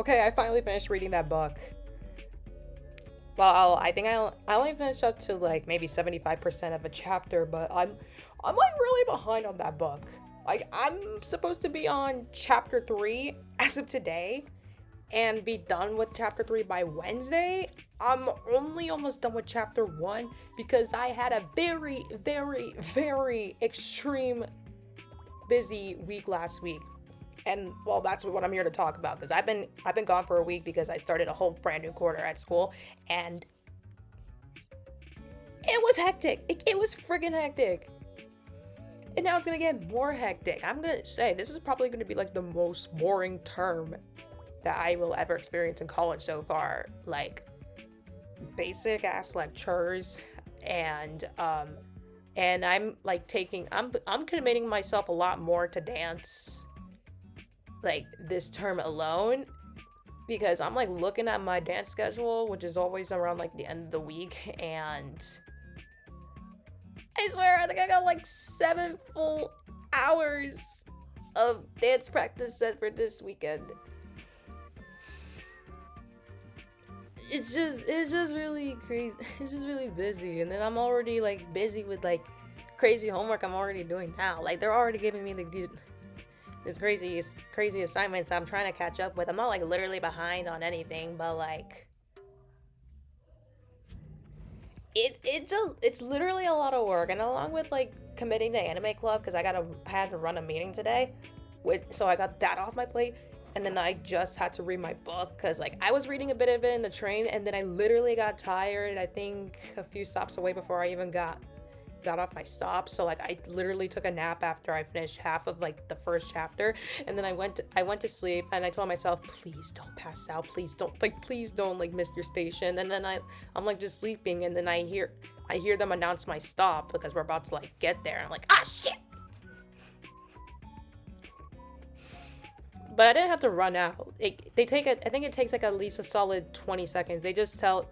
Okay, I finally finished reading that book. Well, I think I only finished up to like maybe 75% of a chapter, but I'm like really behind on that book. Like I'm supposed to be on chapter 3 as of today and be done with chapter 3 by Wednesday. I'm only almost done with chapter 1 because I had a very, very, very extreme busy week last week. And well, that's what I'm here to talk about because I've been gone for a week because I started a whole brand new quarter at school and it was hectic. It was friggin' hectic. And now it's gonna get more hectic. I'm gonna say this is probably gonna be like the most boring term that I will ever experience in college so far. Like basic ass lectures and I'm like I'm committing myself a lot more to dance like this term alone because I'm like looking at my dance schedule, which is always around like the end of the week, and I swear I think I got like 7 full hours of dance practice set for this weekend. It's just really crazy. It's just really busy, and then I'm already like busy with like crazy homework I'm already doing now. Like they're already giving me like these crazy assignments I'm trying to catch up with. I'm not like literally behind on anything, but like it's literally a lot of work. And along with like committing to anime club because I had to run a meeting today, so I got that off my plate. And then I just had to read my book because like I was reading a bit of it in the train, and then I literally got tired. I think a few stops away before I even got off my stop. So like I literally took a nap after I finished half of like the first chapter, and then I went to sleep, and I told myself, please don't pass out, please don't like miss your station. And then I'm like just sleeping, and then I hear them announce my stop because we're about to like get there. I'm like, ah shit. But I didn't have to run out. I think it takes like at least a solid 20 seconds. They just tell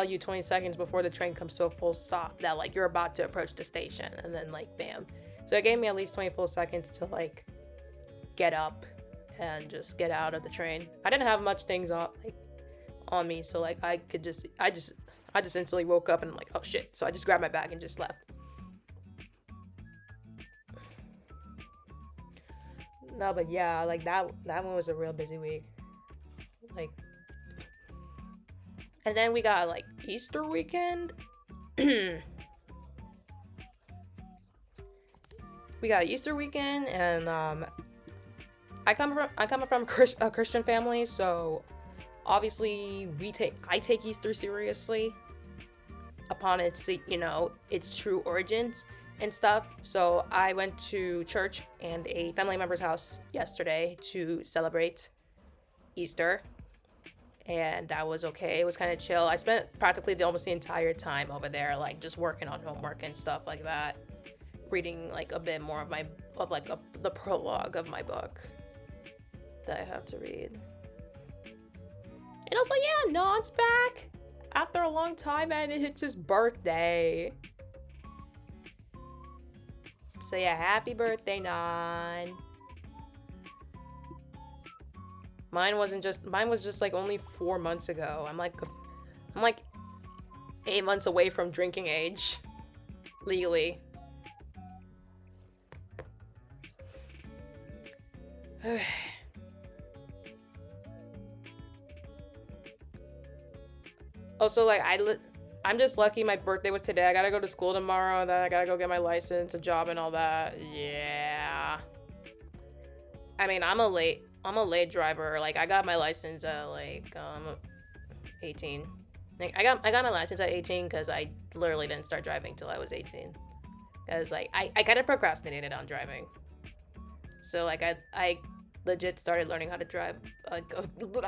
you 20 seconds before the train comes to a full stop that like you're about to approach the station, and then like bam. So it gave me at least 20 full seconds to like get up and just get out of the train. I didn't have much things on me, so like I just instantly woke up and I'm like, oh shit. So I just grabbed my bag and just left. No, but yeah, like that one was a real busy week. Like, and then we got like Easter weekend. We got Easter weekend, and I come from a Christian family, so obviously I take Easter seriously upon its true origins and stuff. So I went to church and a family member's house yesterday to celebrate Easter, and that was okay. It was kind of chill. I spent practically almost the entire time over there like just working on homework and stuff like that, reading like a bit more of the prologue of my book that I have to read. And also, yeah, Non's back after a long time, and it's his birthday. So yeah, happy birthday, Non. Mine was just like only 4 months ago. I'm like 8 months away from drinking age, legally. Also, like I'm just lucky my birthday was today. I gotta go to school tomorrow, then I gotta go get my license, a job, and all that. Yeah. I mean, I'm a late driver. Like, I got my license at, 18. Like, I got my license at 18 because I literally didn't start driving till I was 18. Because, like, I kind of procrastinated on driving. So, like, I legit started learning how to drive, like,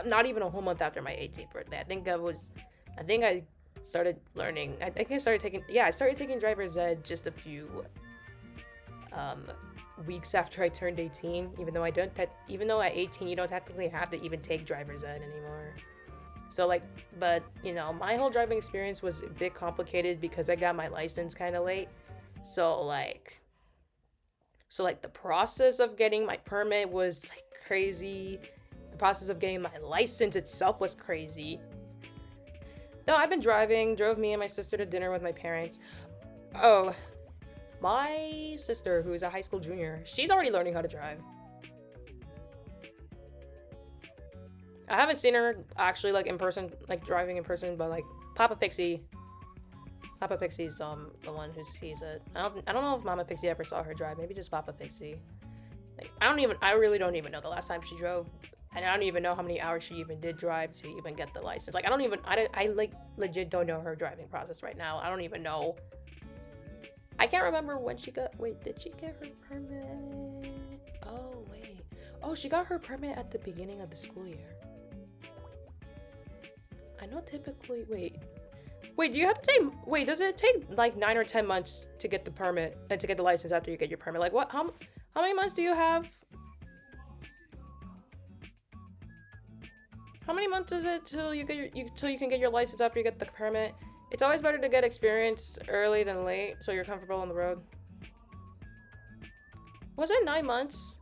not even a whole month after my 18th birthday. I think I started learning. I started taking driver's ed just a few weeks after I turned 18. Even though at 18 you don't technically have to even take driver's ed anymore. So like, but you know, my whole driving experience was a bit complicated because I got my license kind of late. So like the process of getting my permit was like crazy. The The process of getting my license itself was crazy. No, I've been driving. Drove me and my sister to dinner with my parents. Oh, my sister, who is a high school junior, she's already learning how to drive. I haven't seen her actually like in person, like driving in person, but like Papa Pixie's the one who sees it. I don't know if Mama Pixie ever saw her drive. Maybe just Papa Pixie. Like I really don't even know the last time she drove, and I don't even know how many hours she even did drive to even get the license. Like I like legit don't know her driving process right now. I don't even know. I can't remember when she got. Wait, did she get her permit? Oh wait. Oh, she got her permit at the beginning of the school year. I know typically. Wait, do you have to take? Wait, does it take like 9 or 10 months to get the permit and to get the license after you get your permit? Like what? How many months do you have? How many months is it till you can get your license after you get the permit? It's always better to get experience early than late, so you're comfortable on the road. Was it 9 months?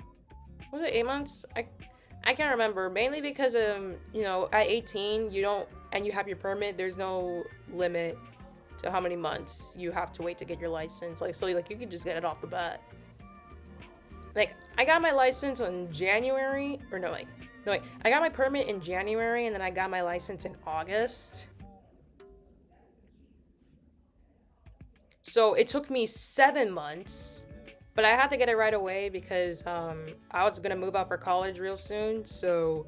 Was it 8 months? I can't remember. Mainly because you know, at 18 you don't, and you have your permit, there's no limit to how many months you have to wait to get your license. Like so, like you can just get it off the bat. Like I got my license in January, or no wait, I got my permit in January, and then I got my license in August. So it took me 7 months, but I had to get it right away because I was gonna move out for college real soon. So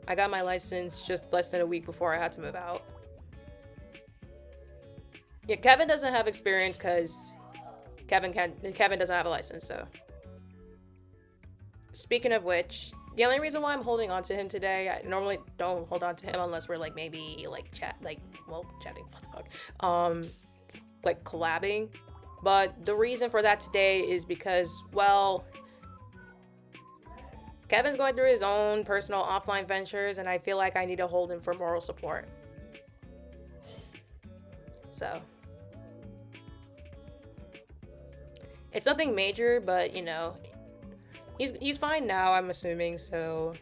I got my license just less than a week before I had to move out. Yeah, Kevin doesn't have experience because Kevin doesn't have a license. So speaking of which, the only reason why I'm holding on to him today, I normally don't hold on to him unless we're like maybe like chatting. What the fuck? Like collabing. But the reason for that today is because, well, Kevin's going through his own personal offline ventures, and I feel like I need to hold him for moral support. So it's nothing major, but you know, he's fine now, I'm assuming. So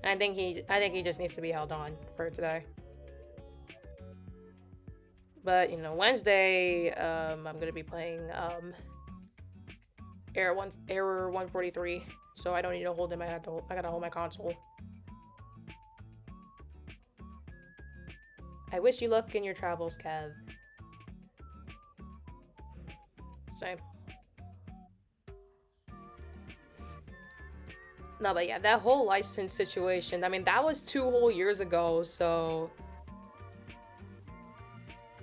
I think he just needs to be held on for today. But you know, Wednesday, I'm gonna be playing Error 143, so I don't need to hold him. I gotta hold my console. I wish you luck in your travels, Kev. Same. No, but yeah, that whole license situation, I mean, that was 2 whole years ago, so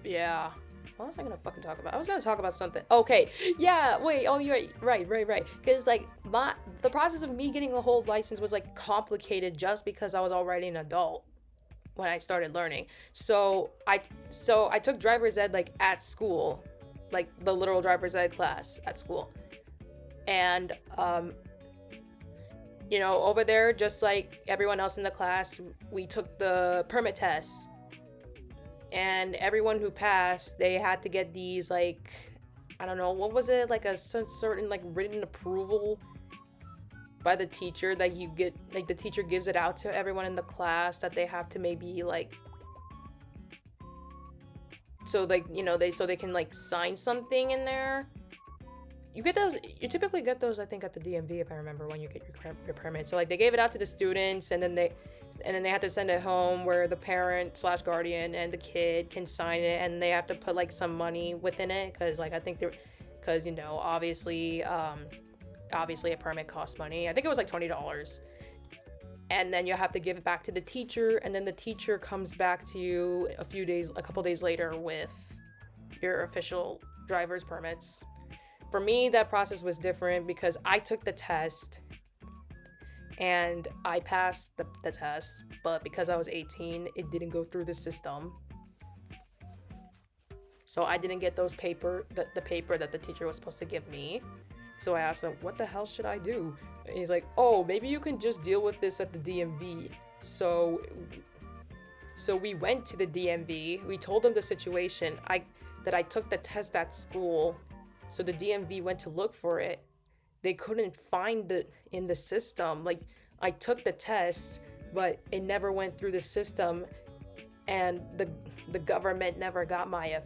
yeah. What was I gonna fucking talk about? I was gonna talk about something. Okay, yeah, wait, oh, you're right. Because, like, the process of me getting a whole license was, like, complicated just because I was already an adult when I started learning. So I took driver's ed, like, at school. Like, the literal driver's ed class at school. And, you know, over there, just like everyone else in the class, we took the permit test. And everyone who passed, they had to get these, like, I don't know, what was it? Like a certain, like, written approval by the teacher that you get, like, the teacher gives it out to everyone in the class that they have to maybe, like, so, like, you know, so they can, like, sign something in there. You typically get those, I think, at the DMV, if I remember, when you get your permit. So, like, they gave it out to the students, and then they had to send it home where the parent / guardian and the kid can sign it, and they have to put, like, some money within it, because, like, I think because, you know, obviously a permit costs money. I think it was like $20. And then you have to give it back to the teacher, and then the teacher comes back to you a couple days later with your official driver's permits. For me, that process was different because I took the test and I passed the test, but because I was 18, it didn't go through the system. So I didn't get the paper that the teacher was supposed to give me. So I asked him, what the hell should I do? And he's like, oh, maybe you can just deal with this at the DMV. So we went to the DMV. We told them the situation. That I took the test at school. So the DMV went to look for it. They couldn't find it in the system. Like, I took the test, but it never went through the system, and the government never got my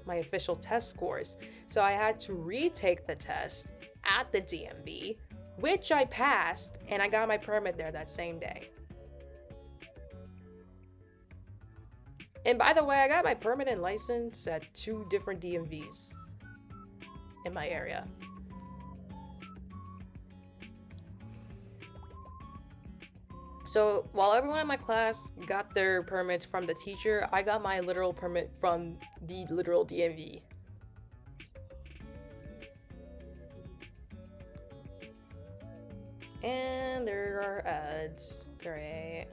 official test scores. So I had to retake the test at the DMV, which I passed, and I got my permit there that same day. And by the way, I got my permit and license at 2 different DMVs in my area. So while everyone in my class got their permits from the teacher, I got my literal permit from the literal DMV. And there are ads. Great.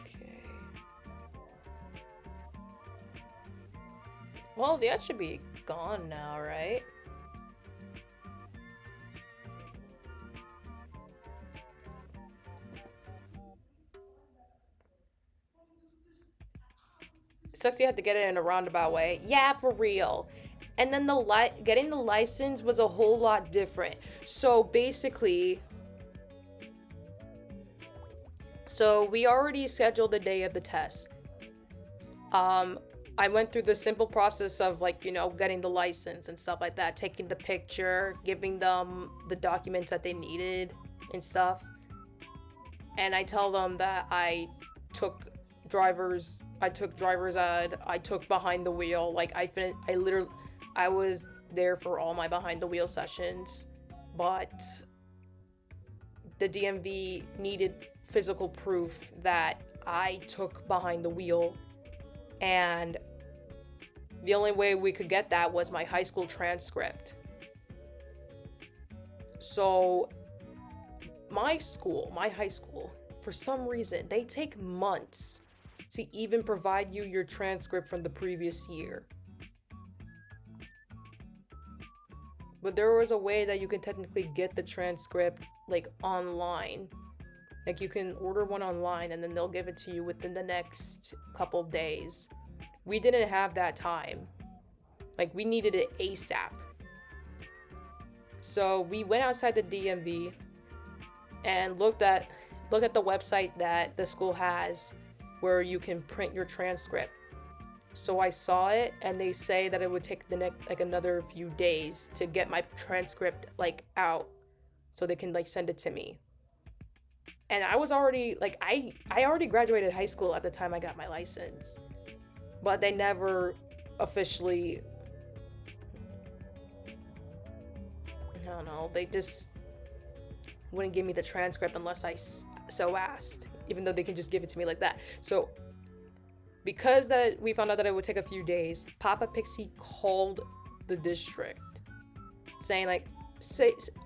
Okay. Well, that should be gone now, right? It sucks you had to get it in a roundabout way. Yeah, for real. And then getting the license was a whole lot different. So basically, we already scheduled the day of the test. I went through the simple process of, like, you know, getting the license and stuff like that, taking the picture, giving them the documents that they needed and stuff. And I tell them that I took driver's ed, I took behind the wheel, like I was there for all my behind the wheel sessions, but the DMV needed physical proof that I took behind the wheel, and the only way we could get that was my high school transcript. So my high school, for some reason, they take months to even provide you your transcript from the previous year. But there was a way that you can technically get the transcript, like, online. Like, you can order one online and then they'll give it to you within the next couple days. We didn't have that time. Like, we needed it ASAP. So we went outside the DMV and looked at the website that the school has where you can print your transcript. So I saw it, and they say that it would take another few days to get my transcript, like, out so they can, like, send it to me. And I was already, like, I already graduated high school at the time I got my license. But they never officially, I don't know, they just wouldn't give me the transcript unless I so asked, even though they can just give it to me like that. So because that we found out that it would take a few days, Papa Pixie called the district saying, like,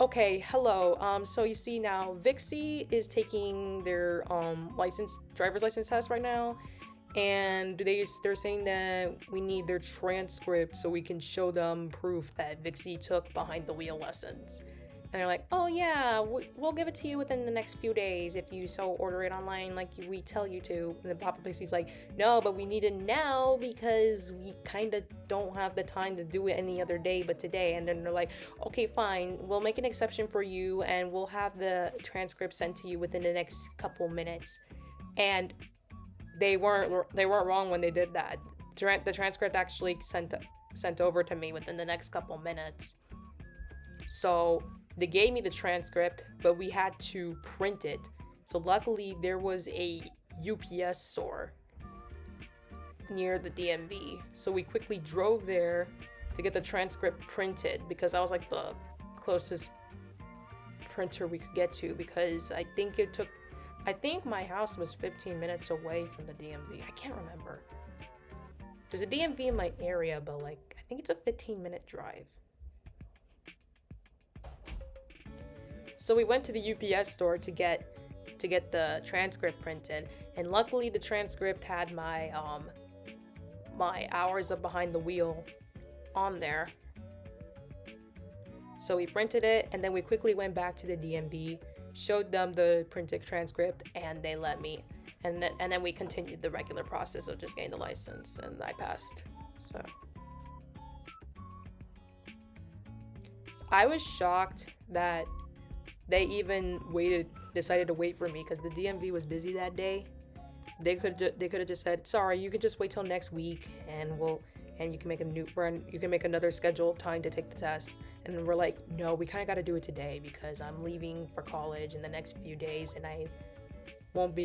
okay, hello, so you see now VIXIE is taking their driver's license test right now, and they're saying that we need their transcript so we can show them proof that VIXIE took behind the wheel lessons. And they're like, oh yeah, we'll give it to you within the next few days if you so order it online like we tell you to. And then Papa Pixie's like, no, but we need it now because we kind of don't have the time to do it any other day but today. And then they're like, okay, fine, we'll make an exception for you and we'll have the transcript sent to you within the next couple minutes. And they weren't wrong when they did that. The transcript actually sent over to me within the next couple minutes. So they gave me the transcript, but we had to print it. So luckily there was a UPS store near the DMV. So we quickly drove there to get the transcript printed because that was like the closest printer we could get to, because I think my house was 15 minutes away from the DMV. I can't remember. There's a DMV in my area, but like I think it's a 15-minute drive. So we went to the UPS store to get the transcript printed, and luckily the transcript had my my hours of behind the wheel on there. So we printed it, and then we quickly went back to the DMV, showed them the printed transcript, and they let me. And then we continued the regular process of just getting the license, and I passed. So I was shocked that they even decided to wait for me, because the DMV was busy that day. They could have just said, sorry, you can just wait till next week, and you can make you can make another scheduled time to take the test. And we're like, no, we kind of got to do it today, because I'm leaving for college in the next few days, and I won't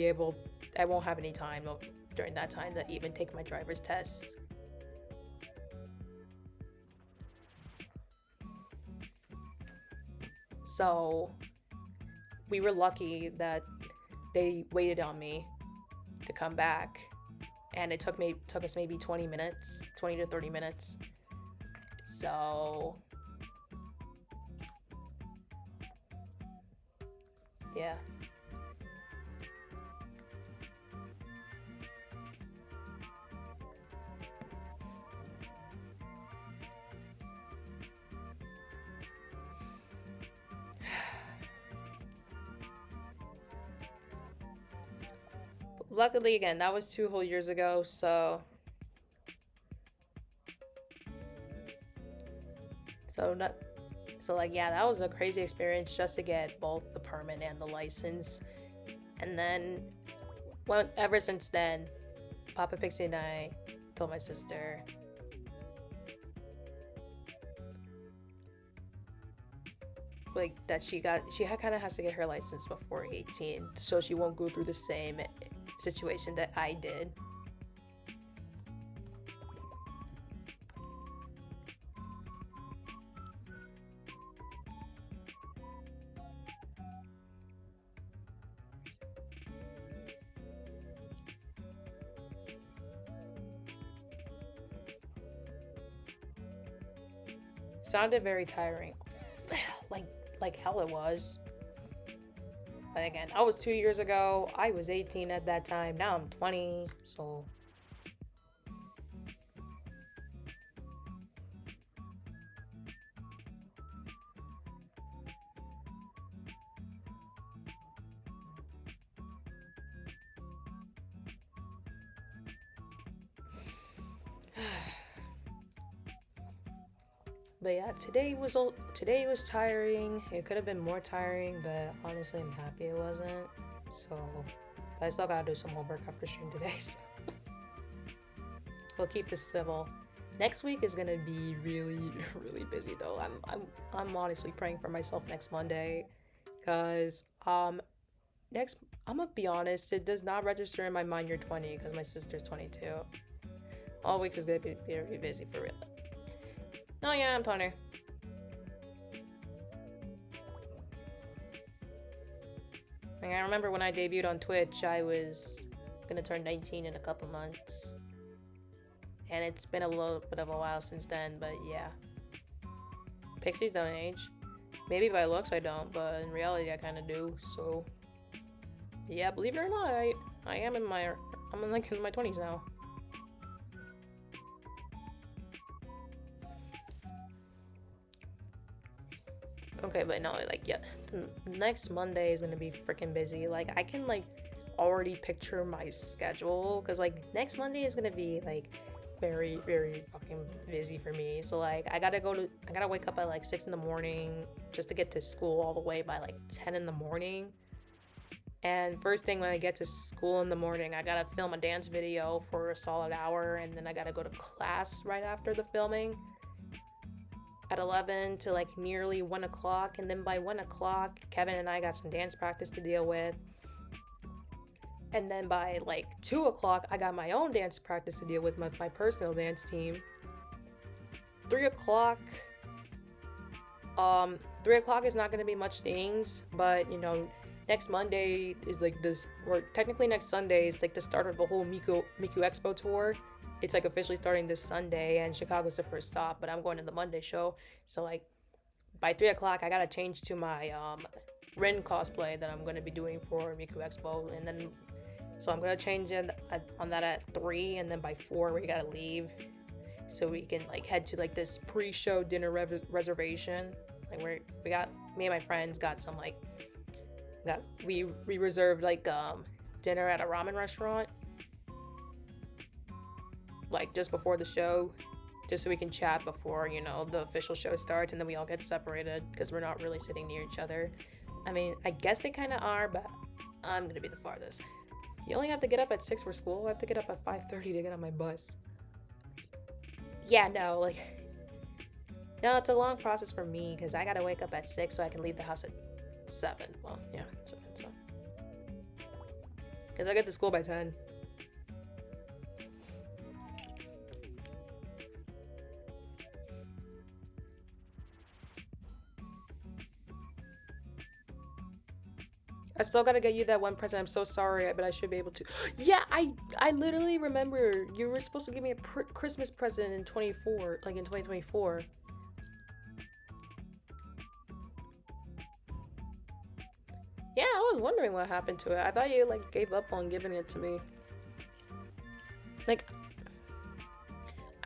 have any time during that time to even take my driver's test. So we were lucky that they waited on me to come back, and it took us maybe 20 to 30 minutes. So yeah. Luckily, again, that was 2 whole years ago, so like, yeah, that was a crazy experience just to get both the permit and the license. And then, ever since then, Papa Pixie and I told my sister, like, that she kind of has to get her license before 18, so she won't go through the same situation that I did. Sounded very tiring. like hell it was. But again, I was 2 years ago. I was 18 at that time. Now I'm 20, so but yeah, today was tiring. It could have been more tiring, but honestly, I'm happy it wasn't. So, but I still gotta do some homework after stream today. So we'll keep this civil. Next week is gonna be really, really busy though. I'm honestly praying for myself next Monday, cause I'm gonna be honest, it does not register in my mind you're 20, because my sister's 22. All weeks is gonna be very busy for real. Oh yeah, I'm 20. Like, I remember when I debuted on Twitch, I was gonna turn 19 in a couple months. And it's been a little bit of a while since then, but yeah. Pixies don't age. Maybe by looks I don't, but in reality I kinda do, so. Yeah, believe it or not, I'm in my 20s now. Okay, but no, like, yeah, next Monday is gonna be freaking busy. Like, I can, like, already picture my schedule, because, like, next Monday is gonna be, like, very, very fucking busy for me. So, like, I gotta wake up at, like, 6 in the morning just to get to school all the way by, like, 10 in the morning. And first thing when I get to school in the morning, I gotta film a dance video for a solid hour, and then I gotta go to class right after the filming at 11 to like nearly 1 o'clock, and then by 1 o'clock Kevin and I got some dance practice to deal with, and then by like 2 o'clock I got my own dance practice to deal with, my personal dance team. 3 o'clock 3 o'clock is not going to be much things, but you know, next Monday is like this, or technically next Sunday is like the start of the whole Miku Expo tour. It's like officially starting this Sunday, and Chicago's the first stop, but I'm going to the Monday show. So like by 3 o'clock I gotta change to my Rin cosplay that I'm gonna be doing for Miku Expo, and then so I'm gonna change it on that at 3, and then by 4 we gotta leave, so we can like head to like this pre-show dinner reservation. Like we got me and my friends got some like we reserved like dinner at a ramen restaurant like just before the show, just so we can chat before, you know, the official show starts, and then we all get separated because we're not really sitting near each other. I mean, I guess they kind of are, but I'm gonna be the farthest. You only have to get up at 6 for school. I have to get up at 5:30 to get on my bus. Yeah, no, like, no, it's a long process for me because I gotta wake up at 6 so I can leave the house at 7. Well, yeah, 7, so. Because I get to school by 10. I still gotta get you that one present. I'm so sorry, but I should be able to. Yeah, I literally remember you were supposed to give me a Christmas present in 24, like in 2024. Yeah, I was wondering what happened to it. I thought you like gave up on giving it to me. Like,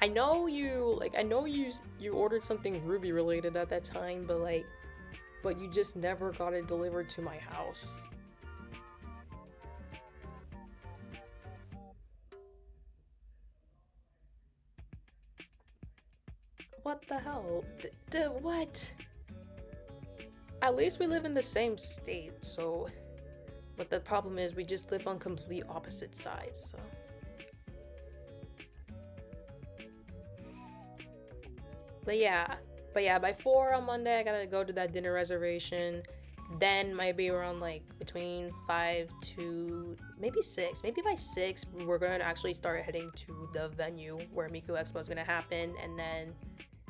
I know you ordered something RWBY related at that time, but you just never got it delivered to my house. What the hell? What? At least we live in the same state, so. But the problem is we just live on complete opposite sides, so. But yeah, by 4 on Monday, I gotta go to that dinner reservation. Then maybe around like between 5 to maybe 6. Maybe by 6, we're gonna actually start heading to the venue where Miku Expo is gonna happen, and then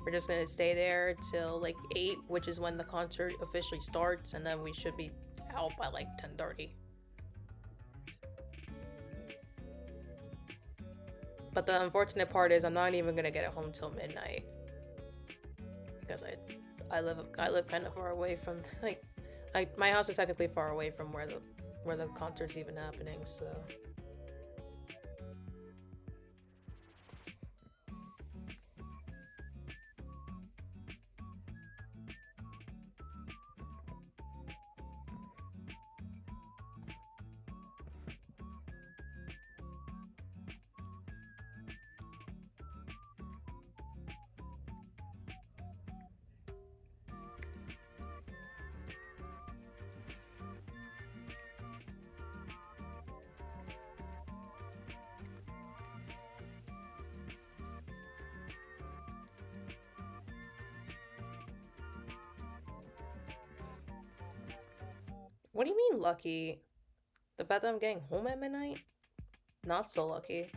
we're just gonna stay there till like 8, which is when the concert officially starts, and then we should be out by like 10:30. But the unfortunate part is I'm not even gonna get it home till midnight. Because I live kind of far away from my house is technically far away from where the concert's even happening, so. What do you mean lucky? The fact that I'm getting home at midnight? Not so lucky.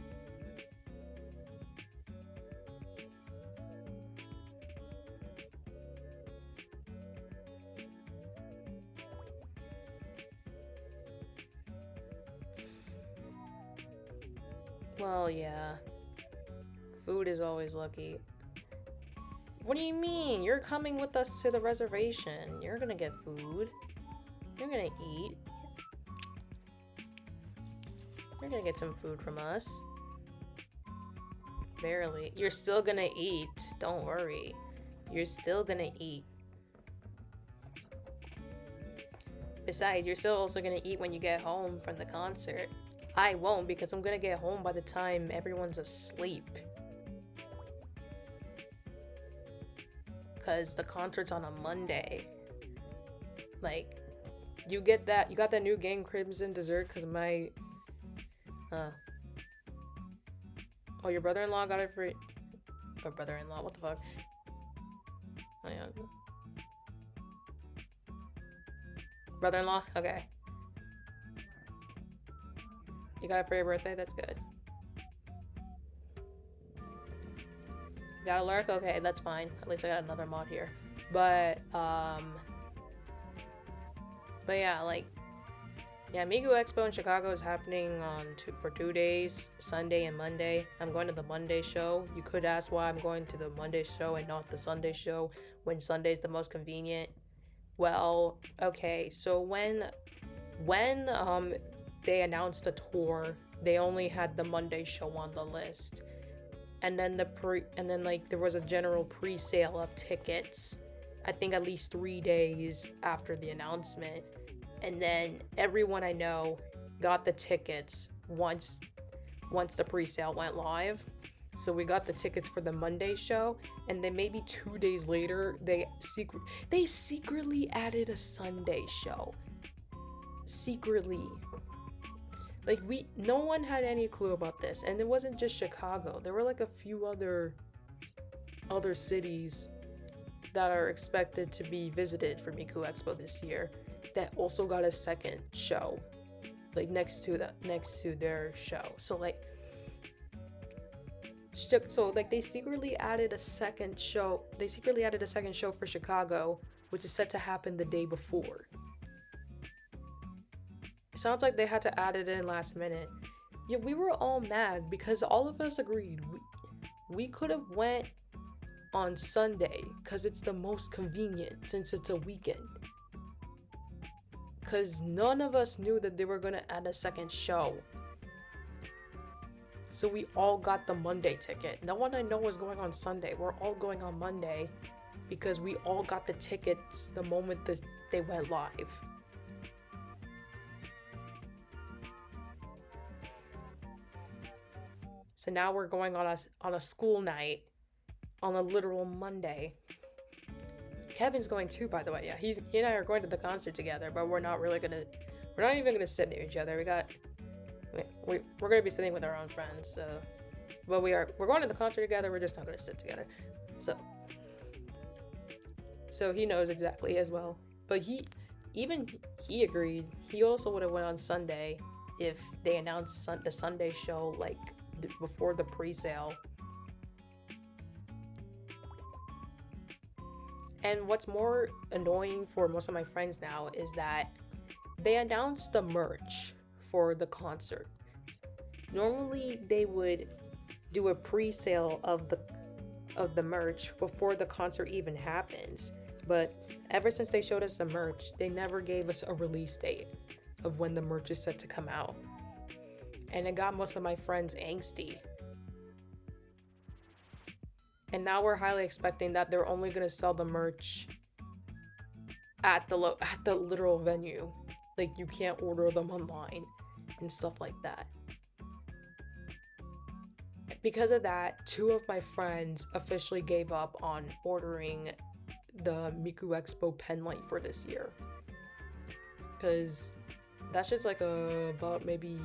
Well, yeah. Food is always lucky. What do you mean? You're coming with us to the reservation. You're gonna get food. You're gonna eat. You're gonna get some food from us. Barely. You're still gonna eat. Don't worry. You're still gonna eat. Besides, you're still also gonna eat when you get home from the concert. I won't, because I'm gonna get home by the time everyone's asleep. Because the concert's on a Monday. Like, you got that new Game Crimson dessert because my oh, your brother-in-law got it for or brother-in-law, what the fuck? Oh, yeah. Brother-in-law? Okay. You got it for your birthday? That's good. You got a lurk? Okay, that's fine. At least I got another mod here. But yeah, like, yeah, Miku Expo in Chicago is happening for 2 days, Sunday and Monday. I'm going to the Monday show. You could ask why I'm going to the Monday show and not the Sunday show, when Sunday's the most convenient. Well, okay, so when they announced the tour, they only had the Monday show on the list. And then like there was a general pre-sale of tickets, I think at least 3 days after the announcement. And then everyone I know got the tickets once the pre-sale went live. So we got the tickets for the Monday show, and then maybe 2 days later they secretly added a Sunday show. Secretly. Like, no one had any clue about this, and it wasn't just Chicago. There were like a few other cities that are expected to be visited for Miku Expo this year that also got a second show, like next to their show. So they secretly added a second show. They secretly added a second show for Chicago, which is set to happen the day before. It sounds like they had to add it in last minute. Yeah, we were all mad because all of us agreed we could have went on Sunday because it's the most convenient since it's a weekend. Because none of us knew that they were going to add a second show. So we all got the Monday ticket. No one I know was going on Sunday. We're all going on Monday because we all got the tickets the moment that they went live. So now we're going on a school night on a literal Monday. Kevin's going too, by the way. Yeah, he and I are going to the concert together, but we're not even gonna sit near each other. We're gonna be sitting with our own friends. So, but we're going to the concert together. We're just not gonna sit together. So he knows exactly as well. But he agreed. He also would have went on Sunday if they announced the Sunday show like before the pre-sale. And what's more annoying for most of my friends now is that they announced the merch for the concert. Normally they would do a pre-sale of the merch before the concert even happens, but ever since they showed us the merch, they never gave us a release date of when the merch is set to come out. And it got most of my friends angsty. And now we're highly expecting that they're only gonna sell the merch at the literal venue. Like, you can't order them online and stuff like that. Because of that, 2 of my friends officially gave up on ordering the Miku Expo pen light for this year. Because that shit's like about maybe,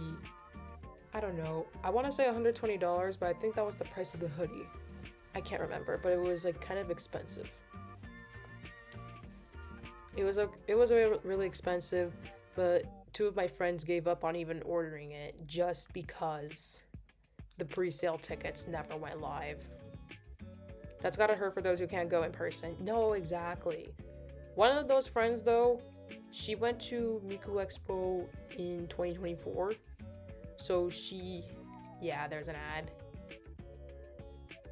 I don't know, I want to say $120, but I think that was the price of the hoodie. I can't remember, but it was like kind of expensive. It was really expensive, but 2 of my friends gave up on even ordering it just because the pre-sale tickets never went live. That's gotta hurt for those who can't go in person. No, exactly. One of those friends though, she went to Miku Expo in 2024. So there's an ad.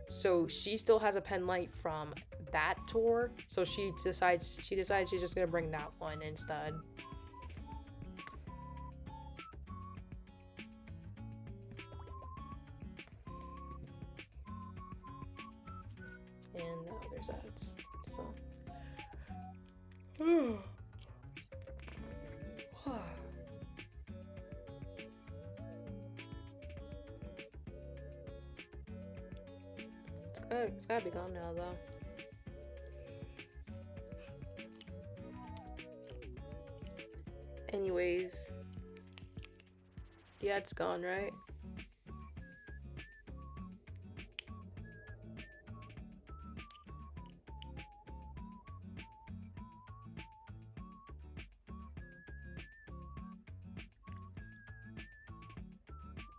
So she still has a pen light from that tour. So she decides she's just gonna bring that one instead. And there's ads. So it's gotta be gone now, though. Anyways, yeah, it's gone, right?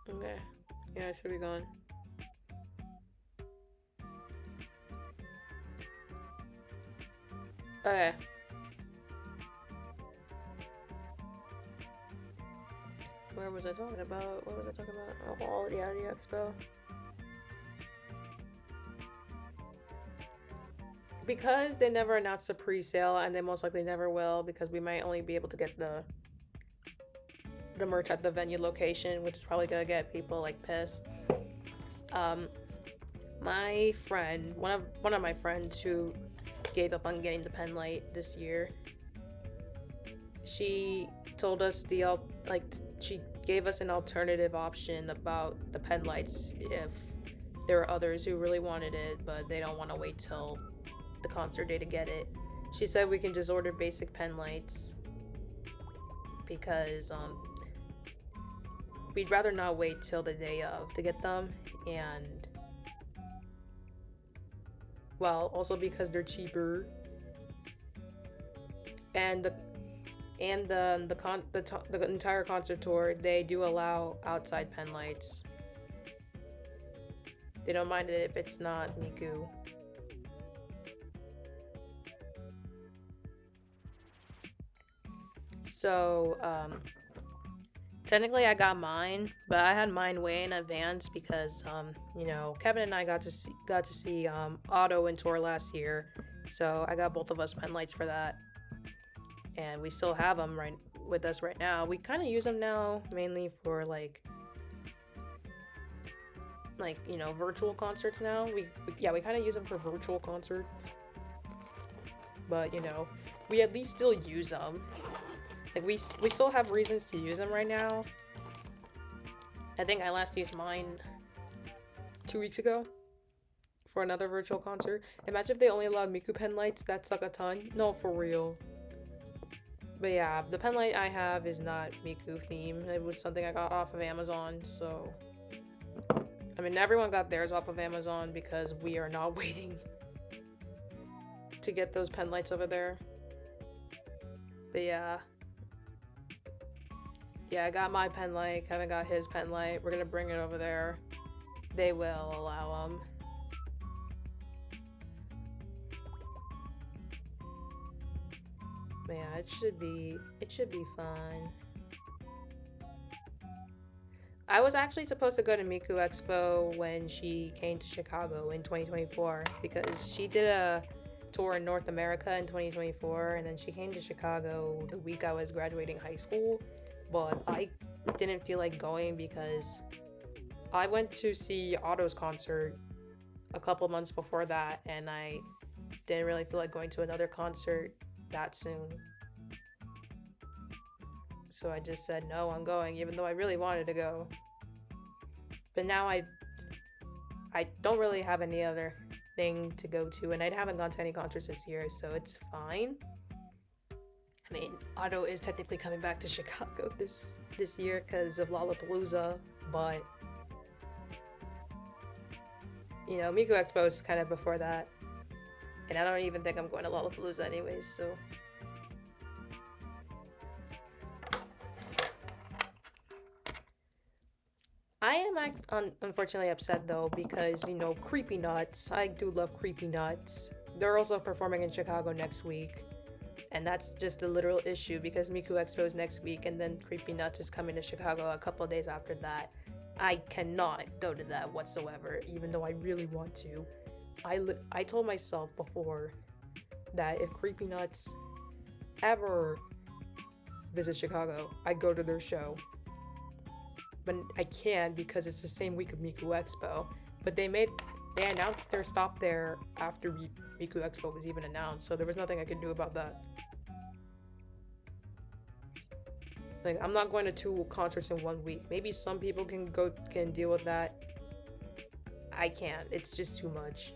Okay, yeah, it should be gone. Okay. Where was I talking about? What was I talking about? Oh, Reality Expo. because they never announced the pre-sale, and they most likely never will, because we might only be able to get the merch at the venue location, which is probably gonna get people like pissed. My friend, one of my friends who gave up on getting the pen light this year, she told us she gave us an alternative option about the pen lights if there were others who really wanted it, but they don't want to wait till the concert day to get it. She said we can just order basic pen lights because we'd rather not wait till the day of to get them, and well, also because they're cheaper, and the entire concert tour, they do allow outside pen lights. They don't mind it if it's not Miku. So, technically I got mine, but I had mine way in advance because, you know, Kevin and I got to see Otto in tour last year, so I got both of us pen lights for that. And we still have them right with us right now. We kind of use them now mainly for like you know, virtual concerts now. We kind of use them for virtual concerts, but you know, we at least still use them. Like we still have reasons to use them right now. I think I last used mine 2 weeks ago for another virtual concert. Imagine if they only allowed Miku pen lights. That suck a ton. No, for real. But yeah, the pen light I have is not Miku themed. It was something I got off of Amazon, so I mean, everyone got theirs off of Amazon because we are not waiting to get those pen lights over there. But yeah, I got my pen light. Kevin got his pen light. We're gonna bring it over there. They will allow them. But yeah, it should be fun. I was actually supposed to go to Miku Expo when she came to Chicago in 2024 because she did a tour in North America in 2024, and then she came to Chicago the week I was graduating high school, but I didn't feel like going because I went to see Otto's concert a couple months before that, and I didn't really feel like going to another concert that soon. So I just said, no, I'm going, even though I really wanted to go. But now I don't really have any other thing to go to, and I haven't gone to any concerts this year, so it's fine. I mean, Otto is technically coming back to Chicago this year because of Lollapalooza, but you know, Miku Expo is kind of before that, and I don't even think I'm going to Lollapalooza anyways, so. I am unfortunately upset though because, you know, Creepy Nuts, I do love Creepy Nuts. They're also performing in Chicago next week, and that's just the literal issue because Miku Expo is next week and then Creepy Nuts is coming to Chicago a couple days after that. I cannot go to that whatsoever, even though I really want to. I told myself before that if Creepy Nuts ever visit Chicago, I'd go to their show. But I can't because it's the same week of Miku Expo. But they announced their stop there after Miku Expo was even announced, so there was nothing I could do about that. Like, I'm not going to 2 concerts in 1 week. Maybe some people can deal with that. I can't. It's just too much.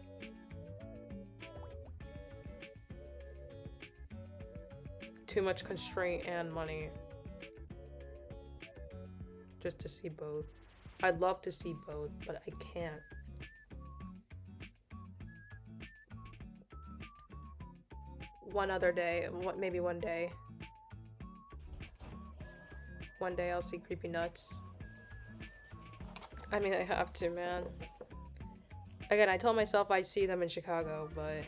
Too much constraint and money. Just to see both. I'd love to see both, but I can't. One other day, maybe one day. One day I'll see Creepy Nuts. I mean, I have to, man. Again, I told myself I'd see them in Chicago, but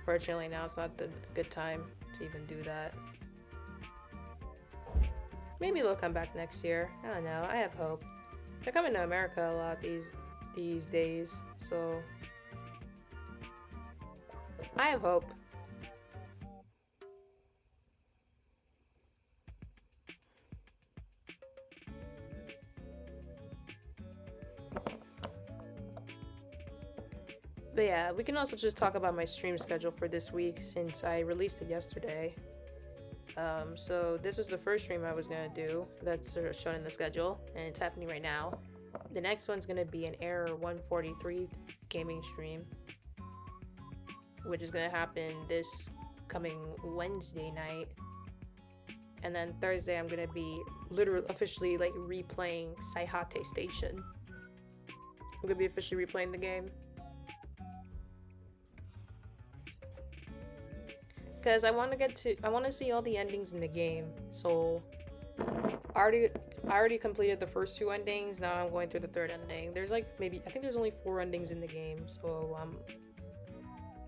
fortunately now it's not the good time to even do that. Maybe they'll come back next year. I don't know. I have hope. They're coming to America a lot these days, so I have hope. But yeah, we can also just talk about my stream schedule for this week since I released it yesterday. So this was the first stream I was gonna do that's shown in the schedule, and it's happening right now. The next one's gonna be an Error 143 gaming stream, which is gonna happen this coming Wednesday night. And then Thursday I'm gonna be literally officially like replaying Saihate Station. I'm gonna be officially replaying the game. Because I want to see all the endings in the game. So I already completed the first 2 endings. Now I'm going through the 3rd ending. There's like I think there's only 4 endings in the game. So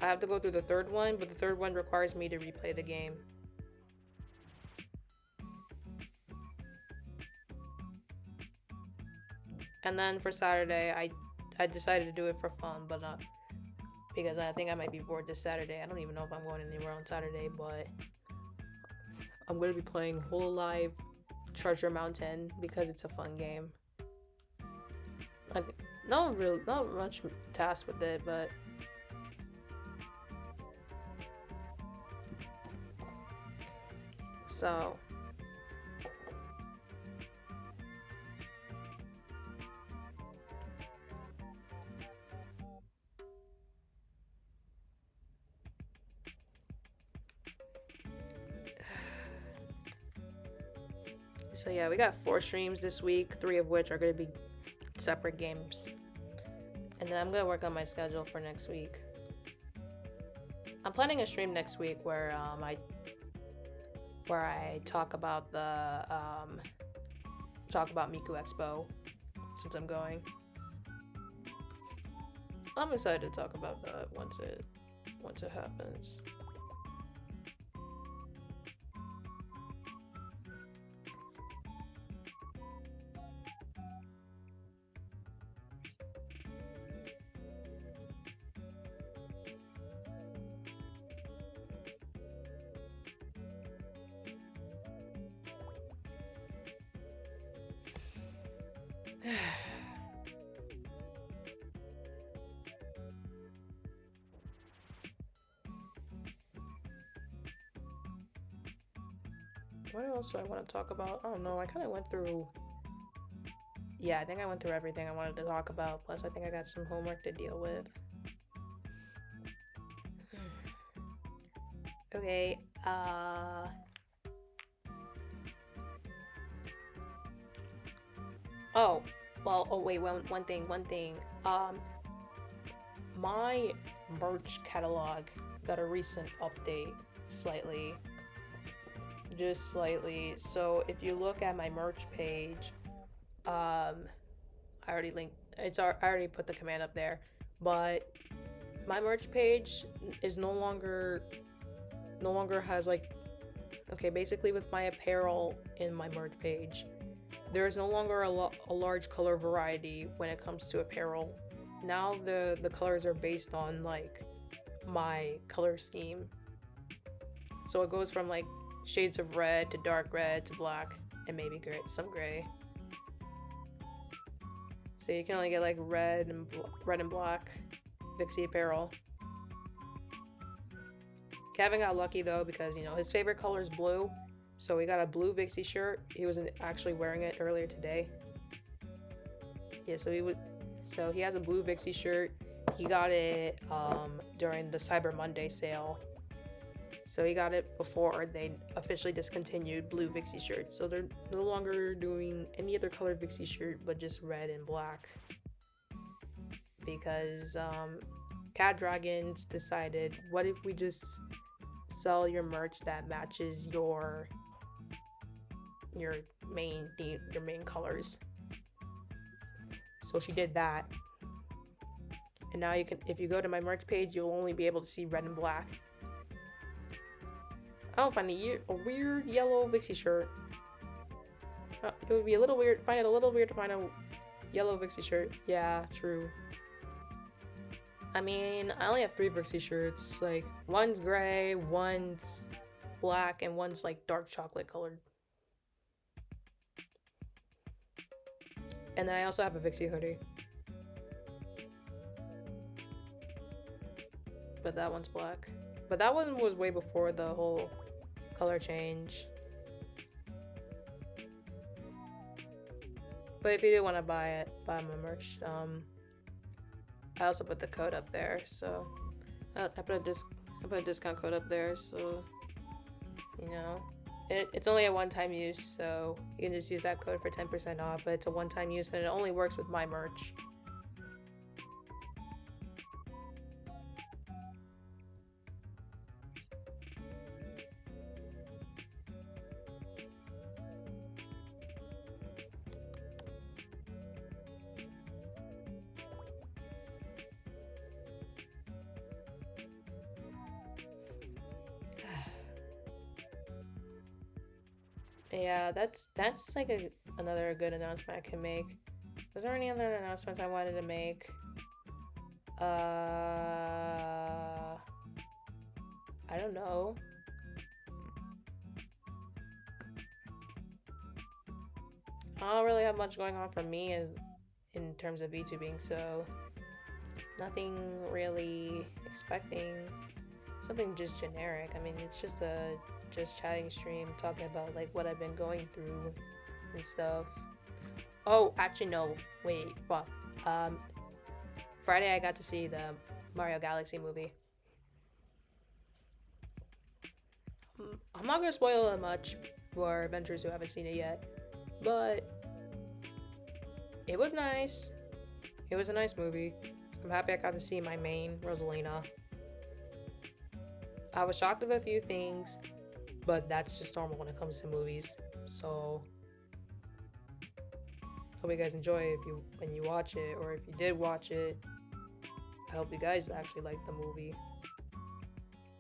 I have to go through the 3rd one, but the 3rd one requires me to replay the game. And then for Saturday, I decided to do it for fun, but because I think I might be bored this Saturday. I don't even know if I'm going anywhere on Saturday, but I'm going to be playing Hololive Treasure Mountain because it's a fun game. Like, not much task with it, but so yeah, we got 4 streams this week, 3 of which are going to be separate games. And then I'm going to work on my schedule for next week. I'm planning a stream next week where I talk about the Miku Expo since I'm going. I'm excited to talk about that once it happens. What else do I want to talk about? I don't know. I kind of went through... Yeah, I think I went through everything I wanted to talk about. Plus, I think I got some homework to deal with. Okay, Oh, well, oh wait, one thing. My merch catalog got a recent update, slightly. Just slightly. So if you look at my merch page, I already linked, I already put the command up there, but my merch page is no longer has like, okay, basically with my apparel in my merch page, there is no longer a large color variety when it comes to apparel. Now the colors are based on like my color scheme. So it goes from like shades of red to dark red to black and maybe gray, some gray. So you can only get like red and black VIXIE apparel. Kevin got lucky though because, you know, his favorite color is blue. So we got a blue VIXIE shirt. He was actually wearing it earlier today. Yeah, so he has a blue VIXIE shirt. He got it during the Cyber Monday sale. So he got it before they officially discontinued blue VIXIE shirts. So they're no longer doing any other color VIXIE shirt but just red and black. Because Cat Dragons decided, what if we just sell your merch that matches your main colors? So she did that. And now you can, if you go to my merch page, you'll only be able to see red and black. I don't find a weird yellow VIXIE shirt. It would be a little weird. Find it a little weird to find a yellow VIXIE shirt. Yeah, true. I mean, I only have 3 VIXIE shirts. Like, one's gray, one's black, and one's like dark chocolate colored. And then I also have a VIXIE hoodie. But that one's black. But that one was way before the whole color change. But if you do want to buy it, buy my merch. I also put the code up there, so I put a discount code up there, so you know, it's only a one-time use, so you can just use that code for 10% off. But it's a one-time use, and it only works with my merch. Yeah, that's like another good announcement I can make. Was there any other announcements I wanted to make? I don't know. I don't really have much going on for me in terms of VTubing, so nothing really expecting. Something just generic. I mean, it's just a chatting stream talking about like what I've been going through and stuff. Oh, actually no. Wait, fuck. Friday I got to see the Mario Galaxy movie. I'm not gonna spoil it much for adventurers who haven't seen it yet, but it was nice. It was a nice movie. I'm happy I got to see my main, Rosalina. I was shocked of a few things, but that's just normal when it comes to movies. So hope you guys enjoy it when you watch it, or if you did watch it. I hope you guys actually liked the movie.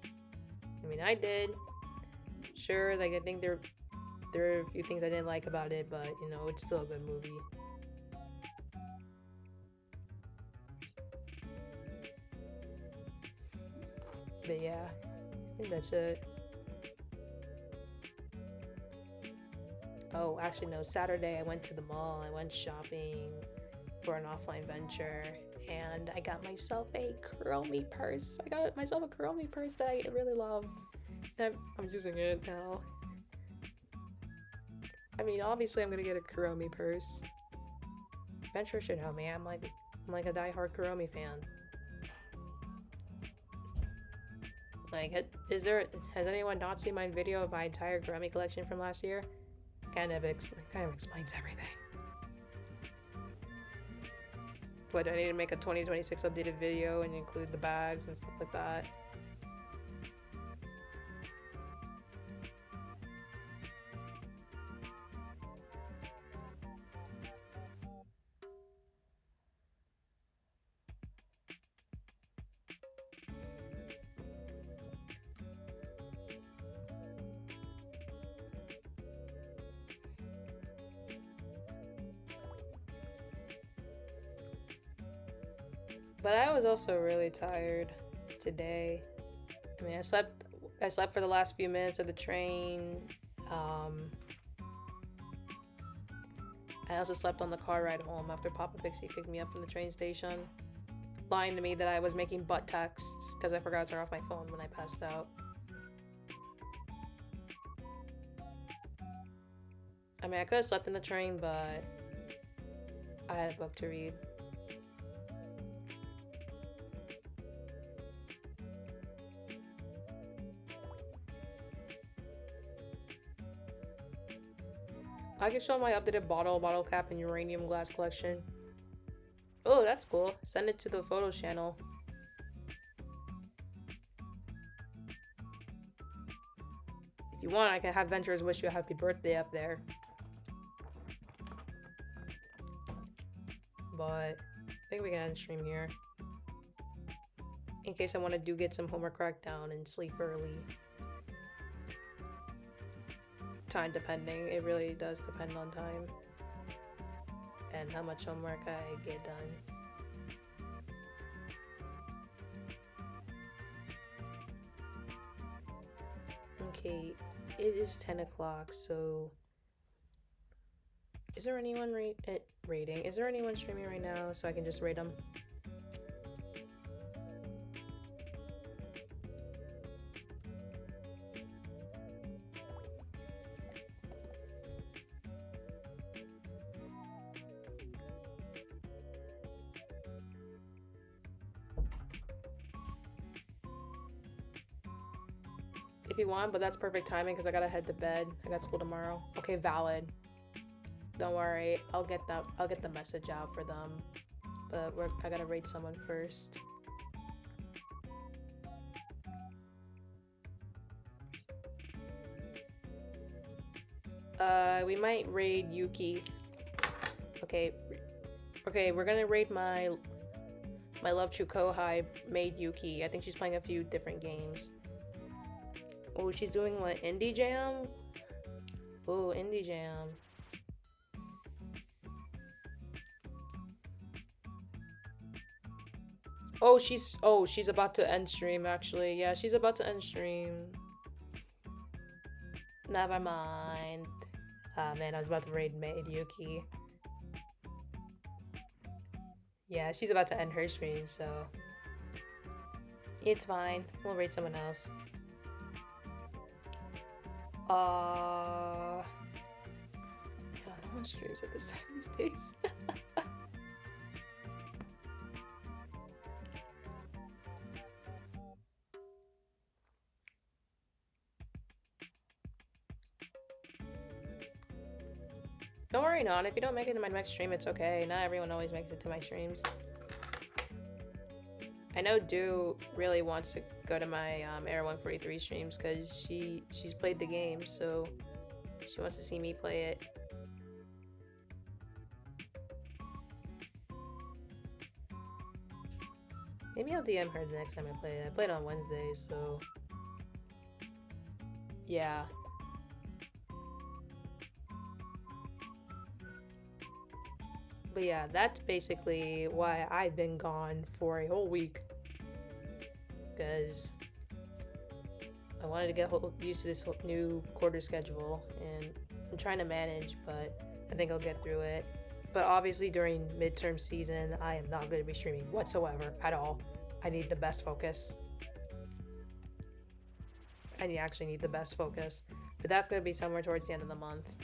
I mean, I did. Sure, like I think there are a few things I didn't like about it, but you know, it's still a good movie. But yeah, I think that's it. Oh, actually no, Saturday I went to the mall. I went shopping for an offline venture, and I got myself a Curl Me purse. I got myself a Curl Me purse that I really love. I'm using it now. I mean, obviously I'm gonna get a Curl Me purse. Venture should know me. I'm like a diehard Curl Me fan. Like, has anyone not seen my video of my entire Curl Me collection from last year? Kind of explains everything. But I need to make a 2026 updated video and include the bags and stuff like that. But I was also really tired today. I mean, I slept for the last few minutes of the train. I also slept on the car ride home after Papa Pixie picked me up from the train station, lying to me that I was making butt texts because I forgot to turn off my phone when I passed out. I mean, I could have slept in the train, but I had a book to read. I can show my updated bottle cap, and uranium glass collection. Oh, that's cool. Send it to the photos channel. If you want, I can have Ventures wish you a happy birthday up there. But I think we can end stream here. In case I want to get some homework cracked down and sleep early. Time depending. It really does depend on time. And how much homework I get done. Okay, it is 10 o'clock, so... Is there anyone rating? Is there anyone streaming right now so I can just rate them? If you want, but that's perfect timing because I gotta head to bed. I got school tomorrow. Okay, valid. Don't worry, I'll get the message out for them. But I gotta rate someone first. We might raid Yuki. Okay, we're gonna raid my Love-Chu Kohai made Yuki. I think she's playing a few different games. Oh, she's doing what? Indie Jam? Oh, Indie Jam. Oh, she's about to end stream actually. Yeah, she's about to end stream. Never mind. Ah man, I was about to raid Maid Yuki. Yeah, she's about to end her stream, so it's fine. We'll raid someone else. Yeah, no one streams at this time these days. Don't worry, Non. If you don't make it to my next stream, it's okay. Not everyone always makes it to my streams. I know Do really wants to go to my Air 143 streams because she's played the game, so she wants to see me play it. Maybe I'll DM her the next time I play it. I played on Wednesday, so yeah. But yeah, that's basically why I've been gone for a whole week. Because I wanted to get used to this new quarter schedule, and I'm trying to manage, but I think I'll get through it. But obviously during midterm season, I am not going to be streaming whatsoever at all. I need the best focus. I actually need the best focus. But that's going to be somewhere towards the end of the month.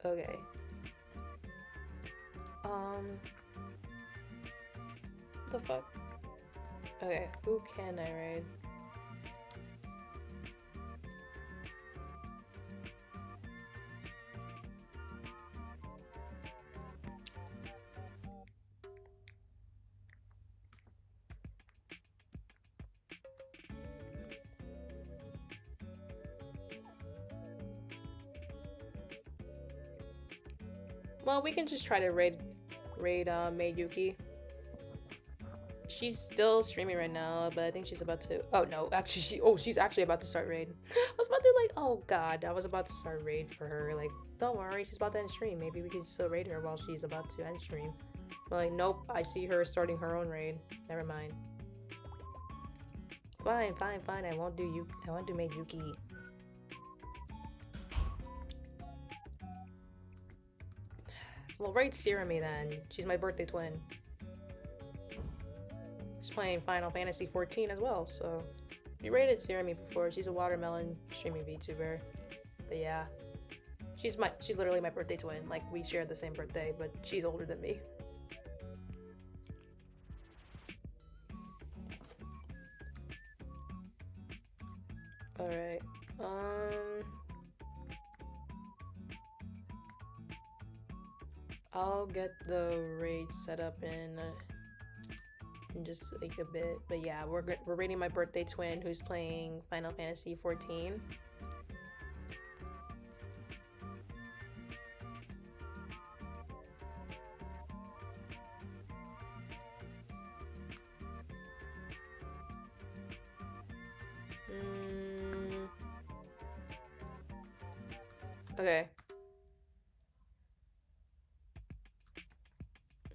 Okay. What the fuck? Okay, who can I raid? Well, we can just try to raid Maid Yuki. She's still streaming right now, but I think she's about to. Oh no, actually, she's actually about to start raid. I was about to oh god, I was about to start raid for her. Like, don't worry, she's about to end stream. Maybe we can still raid her while she's about to end stream. But like, nope, I see her starting her own raid. Never mind. Fine. I won't do Maid Yuki. Well, raid Sirami then. She's my birthday twin. She's playing Final Fantasy 14 as well, so we rated Sirami before. She's a watermelon streaming VTuber. But yeah. She's literally my birthday twin. Like, we share the same birthday, but she's older than me. Alright. I'll get the raid set up in just like a bit. But yeah, we're raiding my birthday twin who's playing Final Fantasy 14. Okay.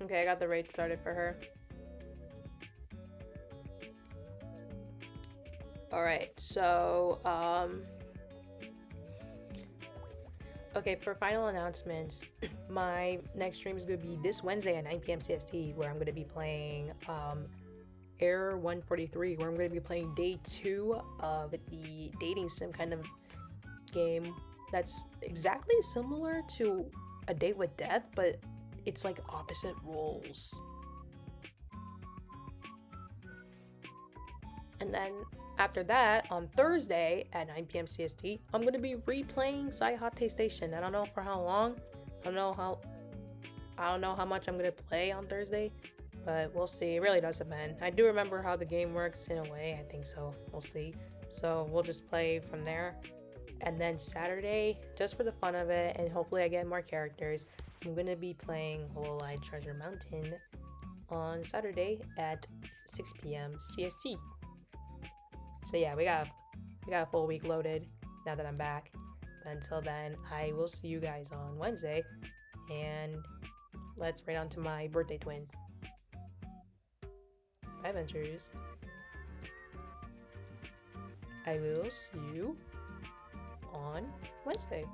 Okay, I got the raid started for her. Alright, so, okay, for final announcements, my next stream is going to be this Wednesday at 9 p.m. CST, where I'm going to be playing, Air 143, where I'm going to be playing day 2 of the dating sim kind of game that's exactly similar to A Date with Death, but it's like opposite roles. And then after that, on Thursday at 9 p.m. CST, I'm gonna be replaying Saihate Station. I don't know for how long. I don't know how much I'm gonna play on Thursday, but we'll see. It really does depend. I do remember how the game works in a way. I think so. We'll see. So we'll just play from there. And then Saturday, just for the fun of it, and hopefully I get more characters, I'm gonna be playing Hololive Treasure Mountain on Saturday at 6 p.m. CST. So yeah, we got a full week loaded now that I'm back. But until then, I will see you guys on Wednesday, and let's right on to my birthday twin. Bye, Ventures. I will see you on Wednesday.